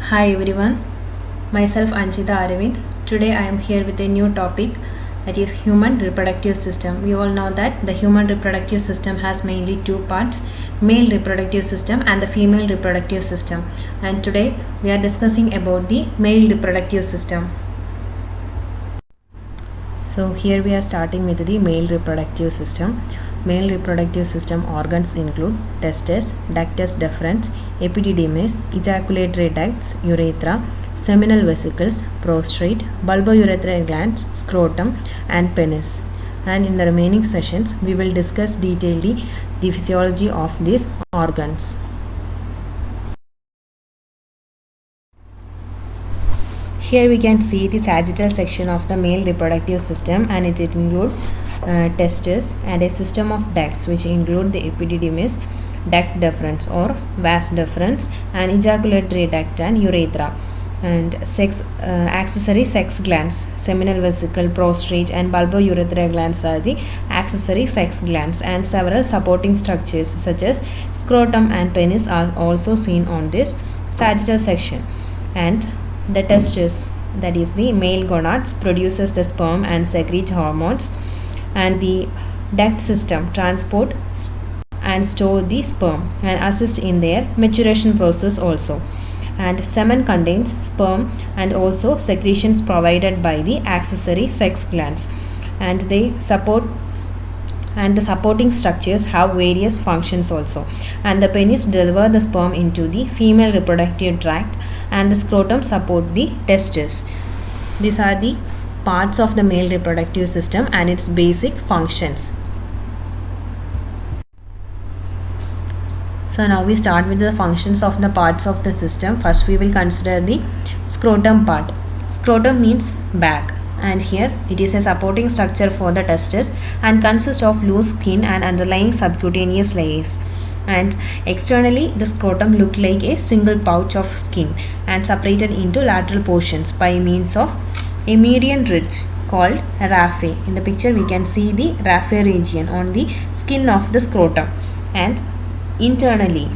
Hi everyone, myself Anshita Aravind. Today I am here with a new topic, that is human reproductive system. We all know that the human reproductive system has mainly two parts, male reproductive system and the female reproductive system. And today we are discussing about the male reproductive system. So here we are starting with the male reproductive system. Male reproductive system organs include testes, ductus deferens, epididymis, ejaculatory ducts, urethra, seminal vesicles, prostate, bulbourethral glands, scrotum and penis. And in the remaining sessions we will discuss detailedly the physiology of these organs. Here we can see the sagittal section of the male reproductive system, and it includes testes and a system of ducts which include the epididymis, duct deferens or vas deferens, and ejaculatory duct and urethra, and accessory sex glands, seminal vesicle, prostate and bulbourethral glands are the accessory sex glands, and several supporting structures such as scrotum and penis are also seen on this sagittal section. And the testes, that is the male gonads, produces the sperm and secrete hormones, and the duct system transport and store the sperm and assist in their maturation process also. And semen contains sperm and also secretions provided by the accessory sex glands, and they support, and the supporting structures have various functions also. And the penis deliver the sperm into the female reproductive tract, and the scrotum support the testes. These are the parts of the male reproductive system and its basic functions. So now we start with the functions of the parts of the system. First we will consider the scrotum part. Scrotum means back, and here it is a supporting structure for the testes and consists of loose skin and underlying subcutaneous layers. And externally the scrotum look like a single pouch of skin and separated into lateral portions by means of a median ridge called raphe. In the picture we can see the raphe region on the skin of the scrotum. And internally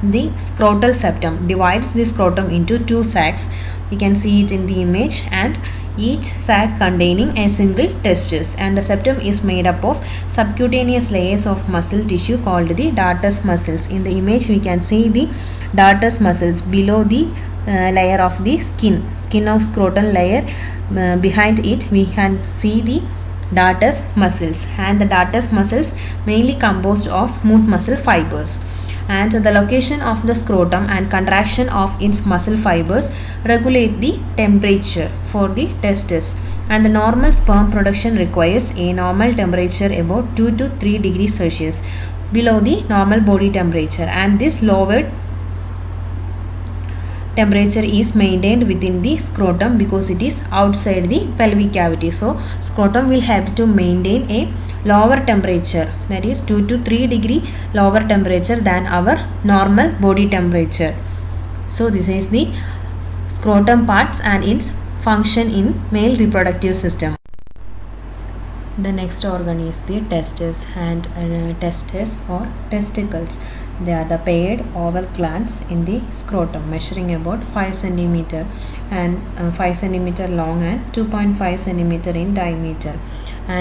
the scrotal septum divides the scrotum into two sacs. We can see it in the image, and each sac containing a single testis, and the septum is made up of subcutaneous layers of muscle tissue called the dartus muscles. In the image we can see the dartus muscles below the layer of the skin of scrotal layer. Behind it we can see the dartus muscles, and the dartus muscles mainly composed of smooth muscle fibers. And the location of the scrotum and contraction of its muscle fibers regulate the temperature for the testes, and the normal sperm production requires a normal temperature about 2 to 3 degrees Celsius below the normal body temperature, and this lowered temperature is maintained within the scrotum because it is outside the pelvic cavity. So scrotum will help to maintain a lower temperature, that is 2 to 3 degree lower temperature than our normal body temperature. So this is the scrotum parts and its function in male reproductive system. The next organ is the testes, and testes or testicles. They are the paired oval glands in the scrotum measuring about 5 cm and 5 cm long and 2.5 cm in diameter.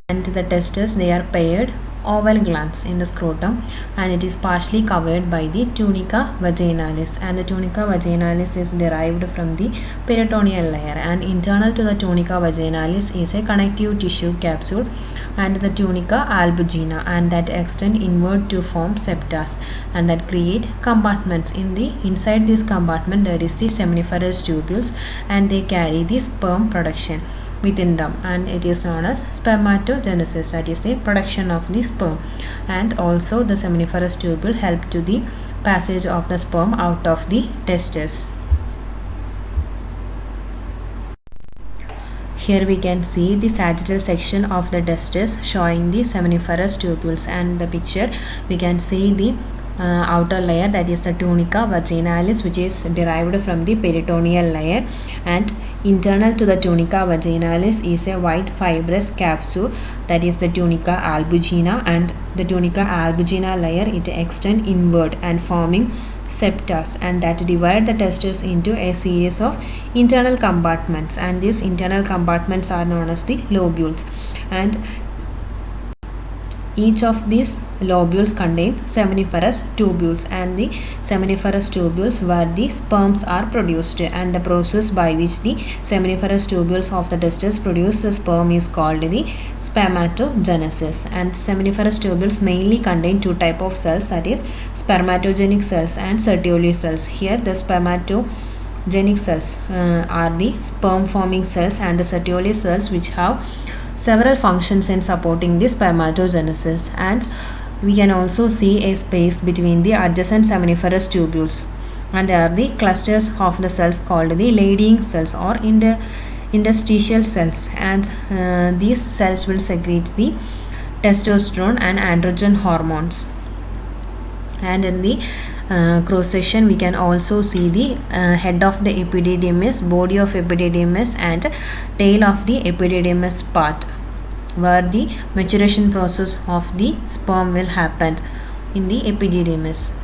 And the testes, they are paired oval glands in the scrotum, and it is partially covered by the tunica vaginalis, and the tunica vaginalis is derived from the peritoneal layer, and internal to the tunica vaginalis is a connective tissue capsule and the tunica albuginea, and that extend inward to form septas, and that create compartments. In the inside this compartment there is the seminiferous tubules, and they carry the sperm production within them, and it is known as spermatogenesis, that is the production of the sperm. And also the seminiferous tubule help to the passage of the sperm out of the testes. Here we can see the sagittal section of the testes showing the seminiferous tubules, and the picture we can see the outer layer, that is the tunica vaginalis, which is derived from the peritoneal layer, and internal to the tunica vaginalis is a white fibrous capsule, that is the tunica albugina, and the tunica albugina layer it extend inward and forming septas, and that divide the testes into a series of internal compartments, and these internal compartments are known as the lobules, and each of these lobules contain seminiferous tubules, and the seminiferous tubules where the sperms are produced, and the process by which the seminiferous tubules of the testes produce the sperm is called the spermatogenesis. And seminiferous tubules mainly contain two types of cells, that is spermatogenic cells and Sertoli cells. Here the spermatogenic cells are the sperm forming cells, and the Sertoli cells which have several functions in supporting the spermatogenesis. And we can also see a space between the adjacent seminiferous tubules, and there are the clusters of the cells called the Leydig cells or interstitial cells, and these cells will secrete the testosterone and androgen hormones. And in the cross section we can also see the head of the epididymis, body of epididymis, and tail of the epididymis part, where the maturation process of the sperm will happen in the epididymis.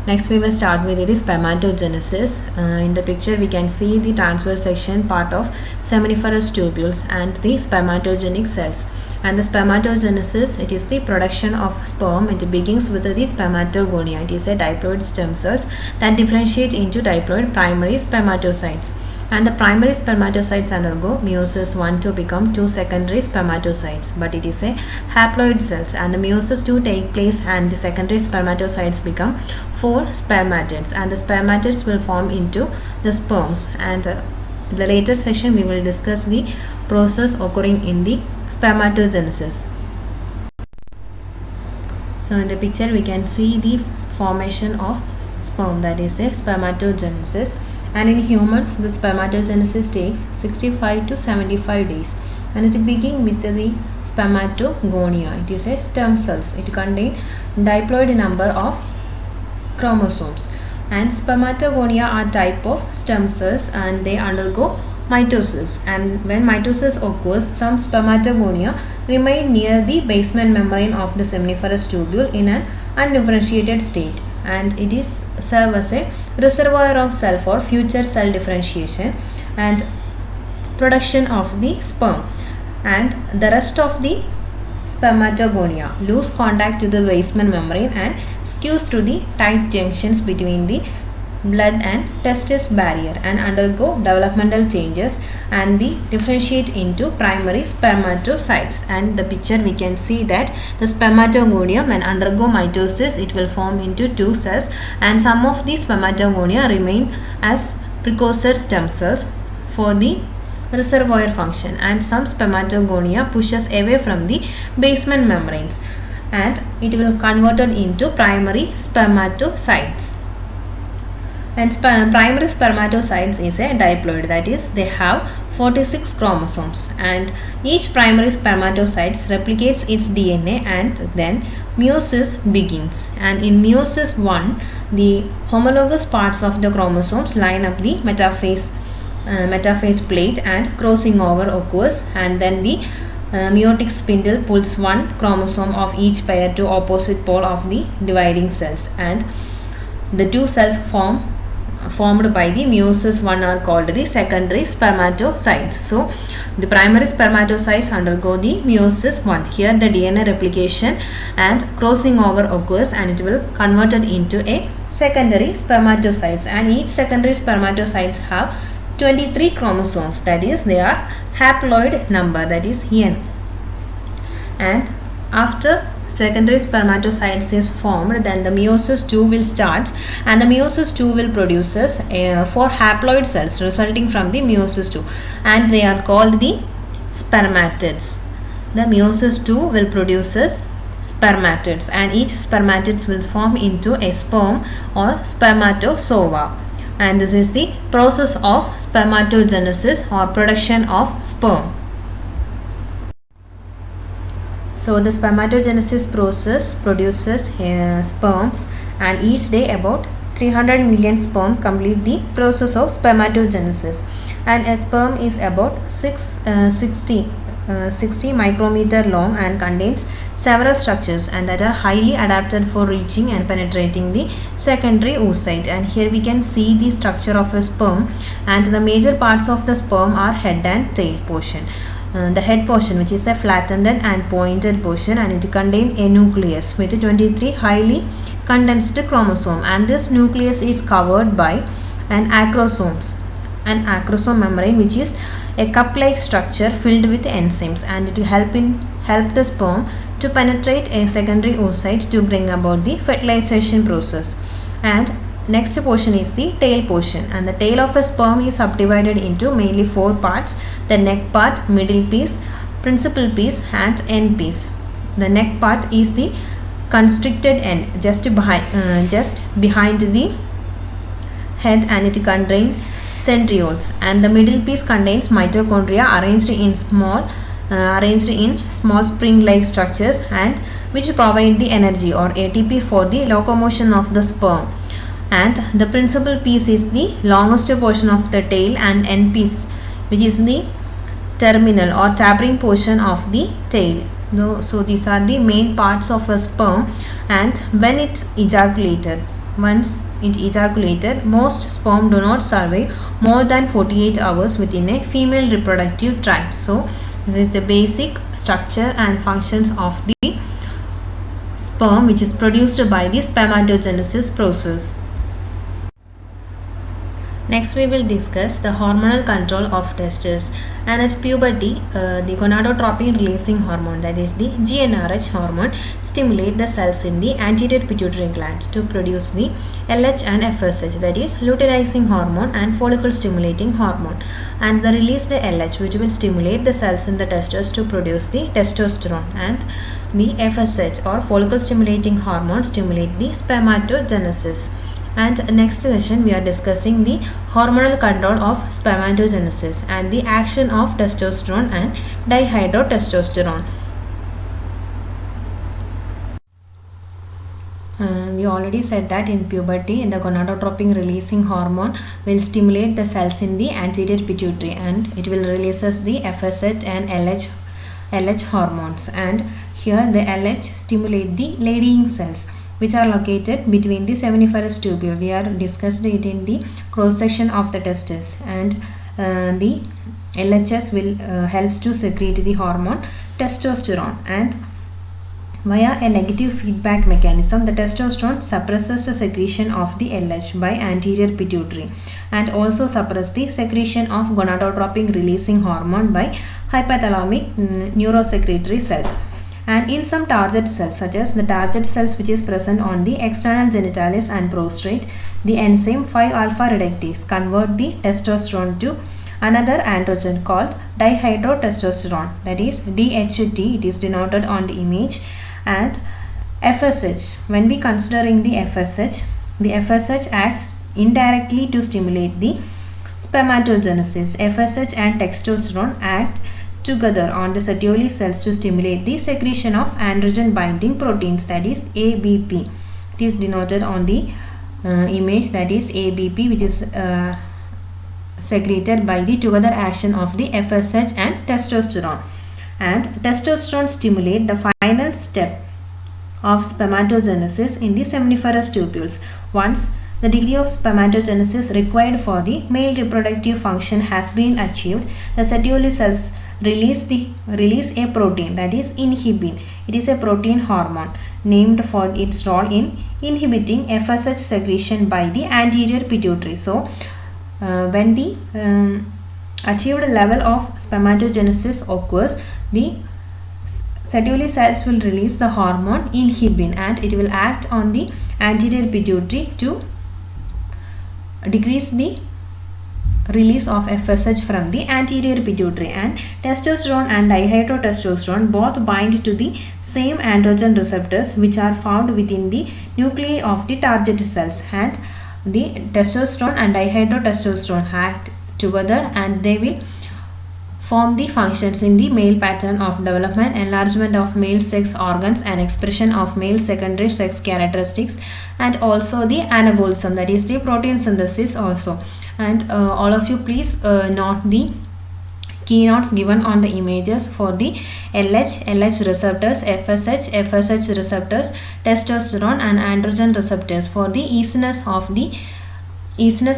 Next we will start with the spermatogenesis. In the picture we can see the transverse section part of seminiferous tubules and the spermatogenic cells. And the spermatogenesis, it is the production of sperm. It begins with the spermatogonia. It is a diploid stem cells that differentiate into diploid primary spermatocytes. And the primary spermatocytes undergo meiosis 1 to become 2 secondary spermatocytes, but it is a haploid cells, and the meiosis 2 take place and the secondary spermatocytes become 4 spermatids, and the spermatids will form into the sperms. And in the later section we will discuss the process occurring in the spermatogenesis. So in the picture we can see the formation of sperm, that is a spermatogenesis. And in humans the spermatogenesis takes 65 to 75 days, and it begins with the spermatogonia. It is a stem cells. It contains diploid number of chromosomes, and spermatogonia are type of stem cells, and they undergo mitosis. And when mitosis occurs, some spermatogonia remain near the basement membrane of the seminiferous tubule in an undifferentiated state, and it is serve as a reservoir of cell for future cell differentiation and production of the sperm. And the rest of the spermatogonia lose contact with the basement membrane and skews through the tight junctions between the blood and testis barrier and undergo developmental changes, and they differentiate into primary spermatocytes. And the picture we can see that the spermatogonia, when undergo mitosis, it will form into 2 cells, and some of the spermatogonia remain as precursor stem cells for the reservoir function, and some spermatogonia pushes away from the basement membranes and it will converted into primary spermatocytes. And primary spermatocytes is a diploid, that is they have 46 chromosomes, and each primary spermatocyte replicates its DNA, and then meiosis begins. And in meiosis 1, the homologous parts of the chromosomes line up the metaphase plate and crossing over occurs, and then the meiotic spindle pulls one chromosome of each pair to opposite pole of the dividing cells, and the 2 cells formed by the meiosis 1 are called the secondary spermatocytes. So the primary spermatocytes undergo the meiosis 1. Here the DNA replication and crossing over occurs, and it will converted into a secondary spermatocytes, and each secondary spermatocytes have 23 chromosomes, that is they are haploid number, that is N. And after secondary spermatocytes is formed, then the meiosis 2 will start, and the meiosis 2 will produces 4 haploid cells resulting from the meiosis 2, and they are called the spermatids. The meiosis 2 will produces spermatids, and each spermatids will form into a sperm or spermatozoa, and this is the process of spermatogenesis or production of sperm. So the spermatogenesis process produces sperms, and each day about 300 million sperm complete the process of spermatogenesis, and a sperm is about 60 60 micrometer long and contains several structures and that are highly adapted for reaching and penetrating the secondary oocyte. And here we can see the structure of a sperm, and the major parts of the sperm are head and tail portion. The head portion, which is a flattened and pointed portion, and it contains a nucleus with 23 highly condensed chromosome, and this nucleus is covered by an acrosome membrane, which is a cup-like structure filled with enzymes, and it will help the sperm to penetrate a secondary oocyte to bring about the fertilization process. And next portion is the tail portion, and the tail of a sperm is subdivided into mainly 4 parts: the neck part, middle piece, principal piece, and end piece. The neck part is the constricted end just behind the head, and it contains centrioles, and the middle piece contains mitochondria arranged in small spring-like structures, and which provide the energy or ATP for the locomotion of the sperm. And the principal piece is the longest portion of the tail, and end piece, which is the terminal or tapering portion of the tail. So these are the main parts of a sperm. And when it ejaculated, once it ejaculated, most sperm do not survive more than 48 hours within a female reproductive tract. So this is the basic structure and functions of the sperm, which is produced by the spermatogenesis process. Next we will discuss the hormonal control of testes, and at puberty the gonadotropin releasing hormone, that is the GnRH hormone, stimulate the cells in the anterior pituitary gland to produce the LH and FSH, that is luteinizing hormone and follicle stimulating hormone, and the released LH, which will stimulate the cells in the testes to produce the testosterone, and the FSH or follicle stimulating hormone stimulate the spermatogenesis. And next session we are discussing the hormonal control of spermatogenesis and the action of testosterone and dihydrotestosterone. We already said that in puberty, the gonadotropin releasing hormone will stimulate the cells in the anterior pituitary, and it will releases the FSH and LH hormones. And here the LH stimulate the Leydig cells, which are located between the seminiferous tubule. We are discussed it in the cross section of the testes, and the LHS will helps to secrete the hormone testosterone, and via a negative feedback mechanism, the testosterone suppresses the secretion of the LH by anterior pituitary, and also suppress the secretion of gonadotropin releasing hormone by hypothalamic neurosecretory cells. And in some target cells, such as the target cells which is present on the external genitalis and prostate, the enzyme 5-alpha reductase convert the testosterone to another androgen called dihydrotestosterone, that is DHT, it is denoted on the image. And FSH, when we considering the FSH acts indirectly to stimulate the spermatogenesis. FSH and testosterone act together on the Sertoli cells to stimulate the secretion of androgen binding proteins, that is ABP. It is denoted on the image, that is ABP, which is secreted by the together action of the FSH and testosterone. And testosterone stimulate the final step of spermatogenesis in the seminiferous tubules. Once the degree of spermatogenesis required for the male reproductive function has been achieved, the Sertoli cells release a protein, that is inhibin. It is a protein hormone named for its role in inhibiting FSH secretion by the anterior pituitary. So when the achieved level of spermatogenesis occurs, the Sertoli cells will release the hormone inhibin, and it will act on the anterior pituitary to decrease the release of FSH from the anterior pituitary. And testosterone and dihydrotestosterone both bind to the same androgen receptors, which are found within the nuclei of the target cells, and the testosterone and dihydrotestosterone act together, and they will form the functions in the male pattern of development, enlargement of male sex organs, and expression of male secondary sex characteristics, and also the anabolism, that is the protein synthesis also. And all of you please note the keynotes given on the images for the LH receptors, FSH receptors, testosterone and androgen receptors for the easiness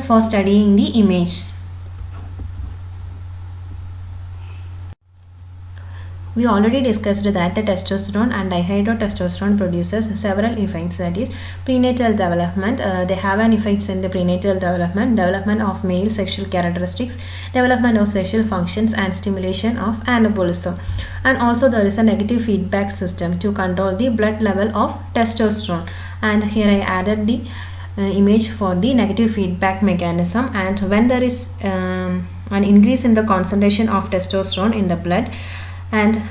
for studying the image. We already discussed that the testosterone and dihydrotestosterone produces several effects, that is prenatal development. They have an effects in the prenatal development of male sexual characteristics, development of sexual functions and stimulation of anabolism. And also there is a negative feedback system to control the blood level of testosterone. And here I added the image for the negative feedback mechanism. And when there is an increase in the concentration of testosterone in the blood, and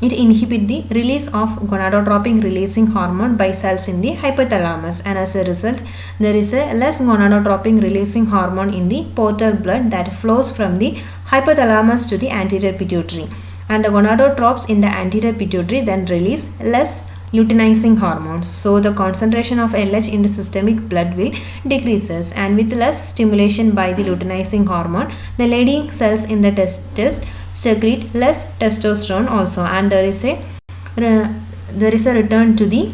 it inhibits the release of gonadotropin releasing hormone by cells in the hypothalamus, and as a result there is a less gonadotropin releasing hormone in the portal blood that flows from the hypothalamus to the anterior pituitary, and the gonadotropes in the anterior pituitary then release less luteinizing hormones. So the concentration of LH in the systemic blood will decreases, and with less stimulation by the luteinizing hormone, the Leydig cells in the testes secrete less testosterone also, and there is a return to the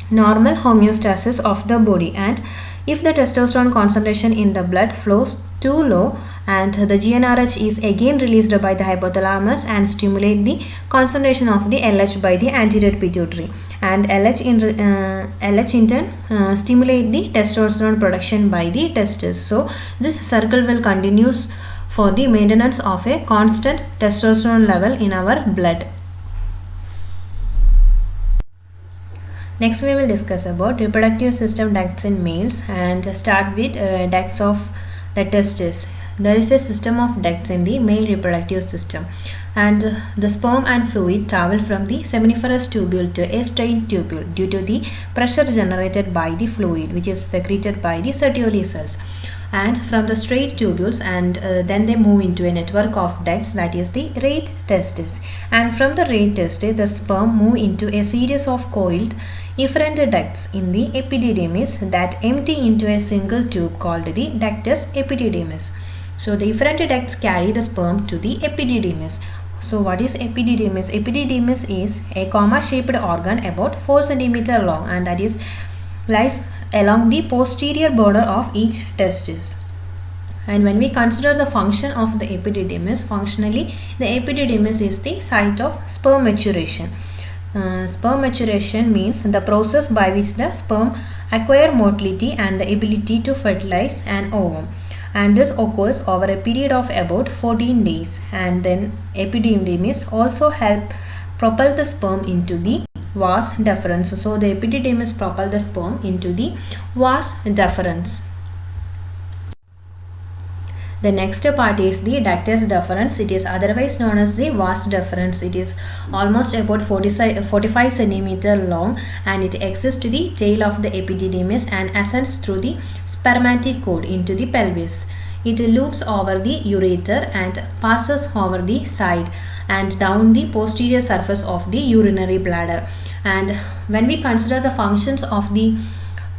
normal homeostasis of the body. And if the testosterone concentration in the blood flows too low, and the GnRH is again released by the hypothalamus and stimulate the concentration of the LH by the anterior pituitary, and LH in turn stimulate the testosterone production by the testes. So this circle will continues for the maintenance of a constant testosterone level in our blood. Next we will discuss about reproductive system ducts in males, and start with ducts of the testes. There is a system of ducts in the male reproductive system, and the sperm and fluid travel from the seminiferous tubule to a strained tubule due to the pressure generated by the fluid which is secreted by the Sertoli cells, and from the straight tubules, and then they move into a network of ducts, that is the rate testes, and from the rate testes the sperm move into a series of coiled efferent ducts in the epididymis that empty into a single tube called the ductus epididymis. So the efferent ducts carry the sperm to the epididymis. So what is epididymis? Epididymis is a comma-shaped organ about 4 cm long, and that is lies along the posterior border of each testis. And when we consider the function of the epididymis, functionally the epididymis is the site of sperm maturation. Sperm maturation means the process by which the sperm acquire motility and the ability to fertilize an ovum, and this occurs over a period of about 14 days. And then epididymis also help propel the sperm into the vas deferens. So the epididymis propel the sperm into the vas deferens. The next part is the ductus deferens. It is otherwise known as the vas deferens. It is almost about 45 cm long, and it exits to the tail of the epididymis and ascends through the spermatic cord into the pelvis. It loops over the ureter and passes over the side and down the posterior surface of the urinary bladder. And when we consider the functions of the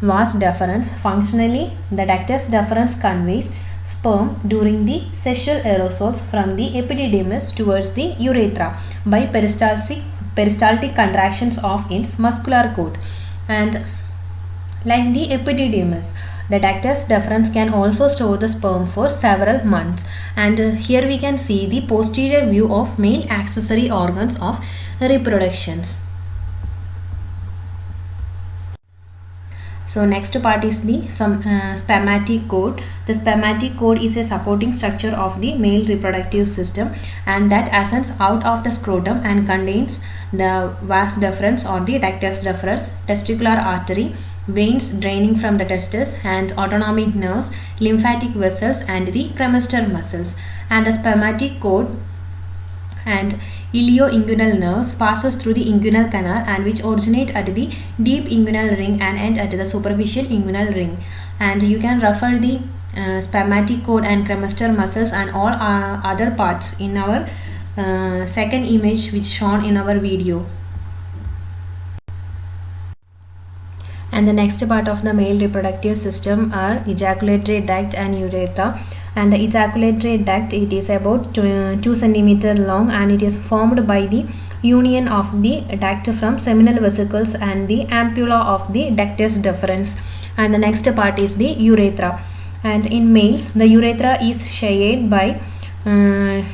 vas deferens, functionally the ductus deferens conveys sperm during the sexual aerosols from the epididymis towards the urethra by peristaltic contractions of its muscular coat. And like the epididymis, the ductus deferens can also store the sperm for several months. And here we can see the posterior view of male accessory organs of reproductions. So next part is the spermatic cord. The spermatic cord is a supporting structure of the male reproductive system, and that ascends out of the scrotum and contains the vas deferens or the ductus deferens, testicular artery, veins draining from the testes, and autonomic nerves, lymphatic vessels, and the cremaster muscles. And the spermatic cord and ilioinguinal nerves passes through the inguinal canal, and which originate at the deep inguinal ring and end at the superficial inguinal ring. And you can refer the spermatic cord and cremaster muscles and all other parts in our second image which shown in our video. And the next part of the male reproductive system are ejaculatory duct and urethra. And the ejaculatory duct, it is about 2 centimeter long, and it is formed by the union of the duct from seminal vesicles and the ampulla of the ductus deferens. And the next part is the urethra. And in males, the urethra is shared by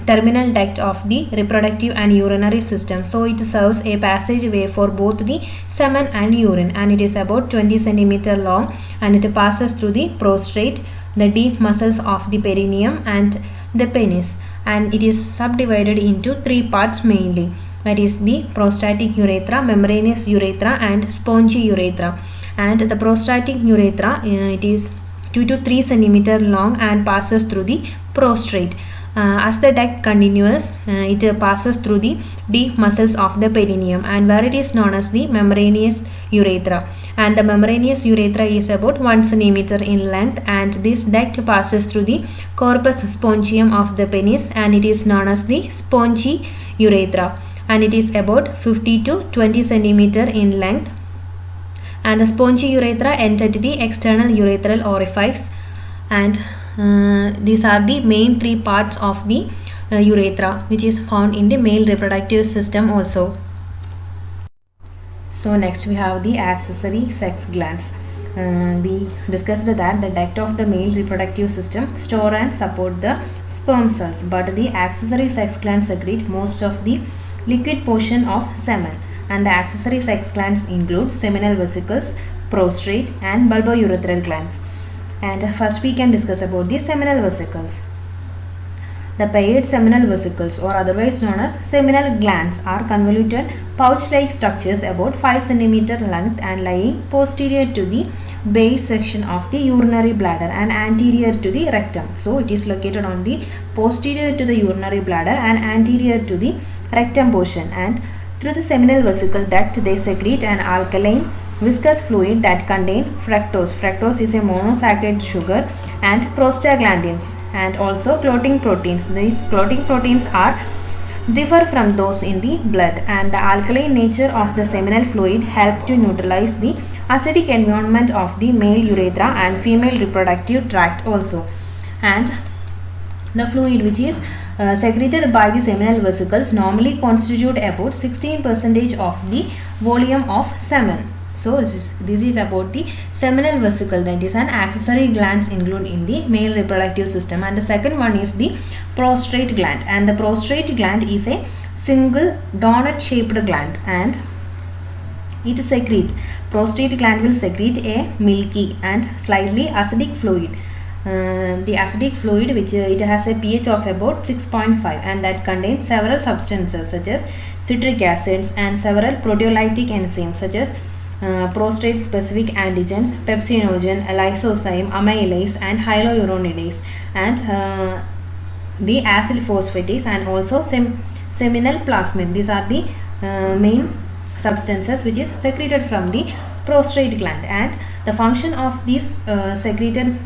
terminal duct of the reproductive and urinary system. So it serves a passageway for both the semen and urine, and it is about 20 centimeter long, and it passes through the prostate, the deep muscles of the perineum, and the penis, and it is subdivided into 3 parts mainly, that is the prostatic urethra, membranous urethra, and spongy urethra. And the prostatic urethra, it is 2 to 3 centimeter long and passes through the prostate. As the duct continues, it passes through the deep muscles of the perineum, and where it is known as the membranous urethra. And the membranous urethra is about 1 centimeter in length, and this duct passes through the corpus spongium of the penis, and it is known as the spongy urethra, and it is about 50 to 20 centimeter in length. And the spongy urethra enter to the external urethral orifice, and these are the main 3 parts of the urethra, which is found in the male reproductive system also. So next we have the accessory sex glands. We discussed that the duct of the male reproductive system store and support the sperm cells, but the accessory sex glands secrete most of the liquid portion of semen. And the accessory sex glands include seminal vesicles, prostate, and bulbourethral glands. And first we can discuss about the seminal vesicles. The paired seminal vesicles, or otherwise known as seminal glands, are convoluted pouch-like structures about 5 cm length and lying posterior to the base section of the urinary bladder and anterior to the rectum. So it is located on the posterior to the urinary bladder and anterior to the rectum portion, and through the seminal vesicle duct they secrete an alkaline viscous fluid that contain fructose. Fructose is a monosaccharide sugar, and prostaglandins, and also clotting proteins. These clotting proteins are differ from those in the blood, and the alkaline nature of the seminal fluid help to neutralize the acidic environment of the male urethra and female reproductive tract also. And the fluid which is secreted by the seminal vesicles normally constitute about 16% of the volume of semen. So this is about the seminal vesicle, that is an accessory glands included in the male reproductive system. And the second one is the prostate gland, and the prostate gland is a single donut shaped gland, and it secrete, prostate gland will secrete a milky and slightly acidic fluid. The acidic fluid which it has a pH of about 6.5, and that contains several substances such as citric acids and several proteolytic enzymes such as prostate specific antigens, pepsinogen, lysozyme, amylase, and hyaluronidase, and the acid phosphatase, and also seminal plasmin. These are the main substances which is secreted from the prostate gland. And the function of these secreted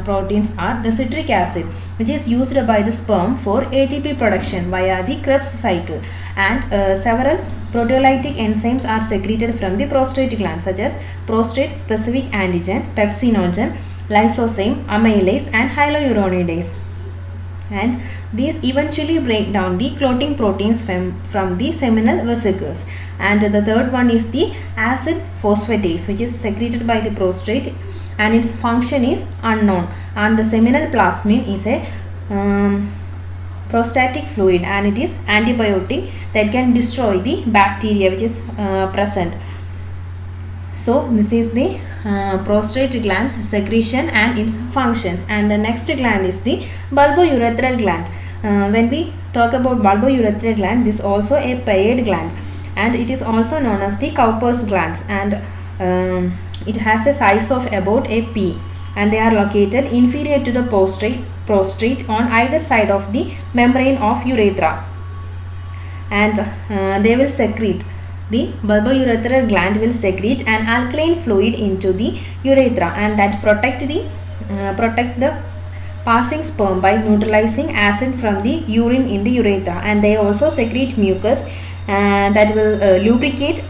proteins are the citric acid, which is used by the sperm for ATP production via the Krebs cycle, and several proteolytic enzymes are secreted from the prostate gland such as prostate specific antigen, pepsinogen, lysozyme, amylase, and hyaluronidase. And these eventually break down the clotting proteins from the seminal vesicles. And the third one is the acid phosphatase, which is secreted by the prostate, and its function is unknown. And the seminal plasmin is a prostatic fluid, and it is antibiotic that can destroy the bacteria which is present. So this is the prostate gland's secretion and its functions. And the next gland is the bulbourethral gland. When we talk about bulbourethral gland, this is also a paired gland, and it is also known as the Cowper's glands, and it has a size of about a pea, and they are located inferior to the prostate on either side of the membrane of urethra, and they will secrete, the bulbourethral gland will secrete an alkaline fluid into the urethra, and that protect the passing sperm by neutralizing acid from the urine in the urethra. And they also secrete mucus that will lubricate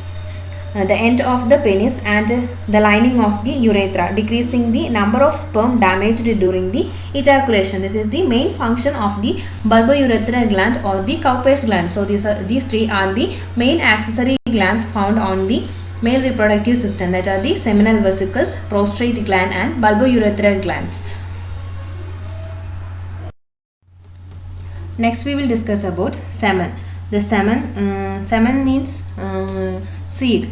the end of the penis and the lining of the urethra, decreasing the number of sperm damaged during the ejaculation. This is the main function of the bulbourethral gland or the Cowper's gland. So these three are the main accessory glands found on the male reproductive system, that are the seminal vesicles, prostate gland and bulbourethral glands. Next we will discuss about semen. The semen means seed.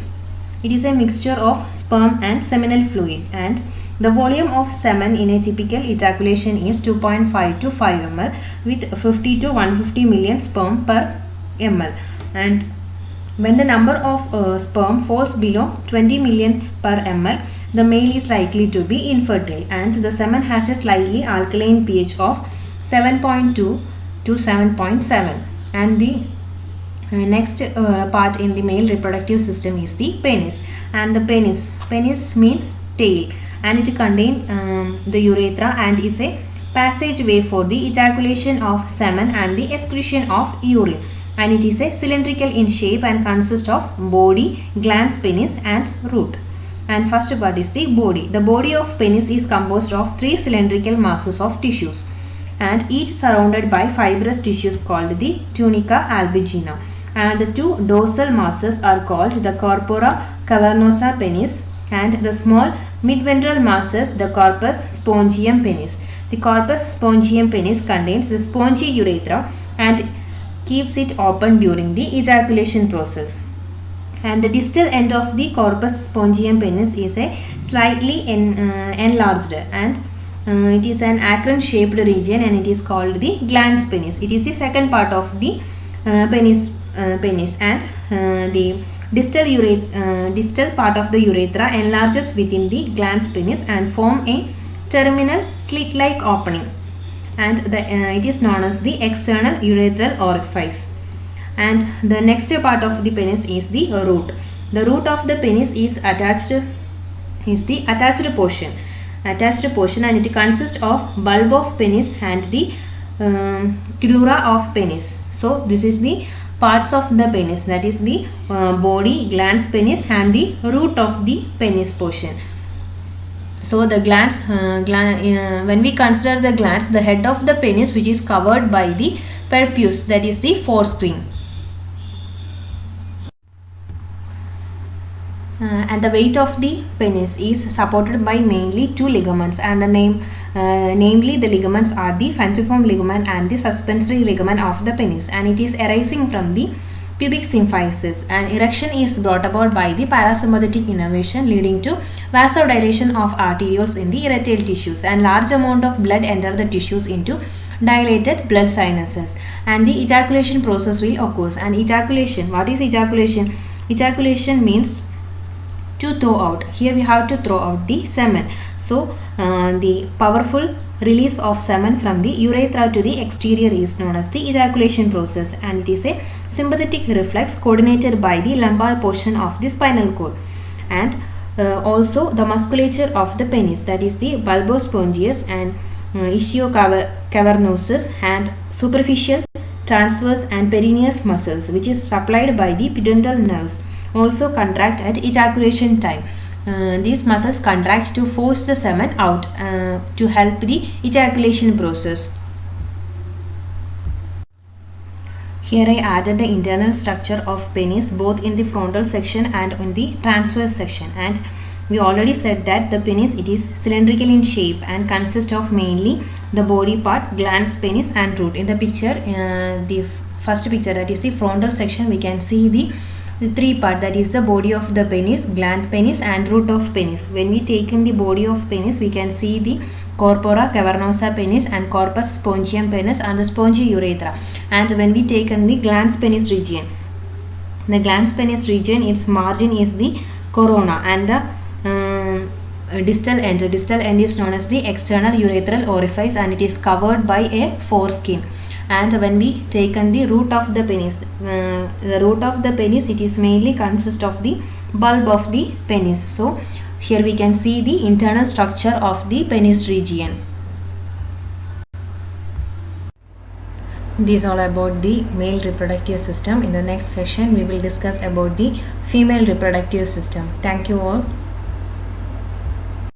It is a mixture of sperm and seminal fluid, and the volume of semen in a typical ejaculation is 2.5 to 5 ml with 50 to 150 million sperm per ml. And when the number of sperm falls below 20 million per ml, the male is likely to be infertile, and the semen has a slightly alkaline pH of 7.2 to 7.7. And the next part in the male reproductive system is the penis. And the penis means tail, and it contains the urethra and is a passageway for the ejaculation of semen and the excretion of urine. And it is a cylindrical in shape and consists of body, glans, penis and root. And first part is the body. The body of penis is composed of 3 cylindrical masses of tissues, and each surrounded by fibrous tissues called the tunica albuginea. And the 2 dorsal masses are called the corpora cavernosa penis, and the small midventral masses the corpus spongium penis. The corpus spongium penis contains the spongy urethra and keeps it open during the ejaculation process. And the distal end of the corpus spongium penis is a slightly enlarged, and it is an acorn shaped region, and it is called the glans penis. It is the second part of the penis, and the distal part of the urethra enlarges within the glans penis and form a terminal slit like opening, and it is known as the external urethral orifice. And the next part of the penis is the root. The root of the penis is the attached portion, and it consists of bulb of penis and the crura of penis. So this is the parts of the penis, that is the body, glans, penis and the root of the penis portion. So the glands, when we consider the glands, the head of the penis which is covered by the prepuce, that is the forescreen. And the weight of the penis is supported by mainly 2 ligaments, and namely the ligaments are the fusiform ligament and the suspensory ligament of the penis, and it is arising from the pubic symphysis. And erection is brought about by the parasympathetic innervation, leading to vasodilation of arterioles in the erectile tissues, and large amount of blood enter the tissues into dilated blood sinuses, and the ejaculation process will occur. And ejaculation, what is ejaculation? Ejaculation means to throw out. Here we have to throw out the semen. So the powerful release of semen from the urethra to the exterior is known as the ejaculation process, and it is a sympathetic reflex coordinated by the lumbar portion of the spinal cord, and also the musculature of the penis, that is the bulbospongius and ischiocavernosus and superficial, transverse and perineus muscles, which is supplied by the pudendal nerves, also contract at ejaculation time. These muscles contract to force the semen out to help the ejaculation process. Here I added the internal structure of penis both in the frontal section and in the transverse section, and we already said that the penis, it is cylindrical in shape and consists of mainly the body part, glans, penis and root. In the picture, the first picture, that is the frontal section, we can see the 3 part, that is the body of the penis, gland penis and root of penis. When we take in the body of penis, we can see the corpora cavernosa penis and corpus spongium penis and the spongy urethra. And when we take in the glans penis region, the glans penis region, its margin is the corona, and the distal end is known as the external urethral orifice, and it is covered by a foreskin. And when we take on the root of the penis, it is mainly consists of the bulb of the penis. So here we can see the internal structure of the penis region. This all about the male reproductive system. In the next session we will discuss about the female reproductive system. Thank you all.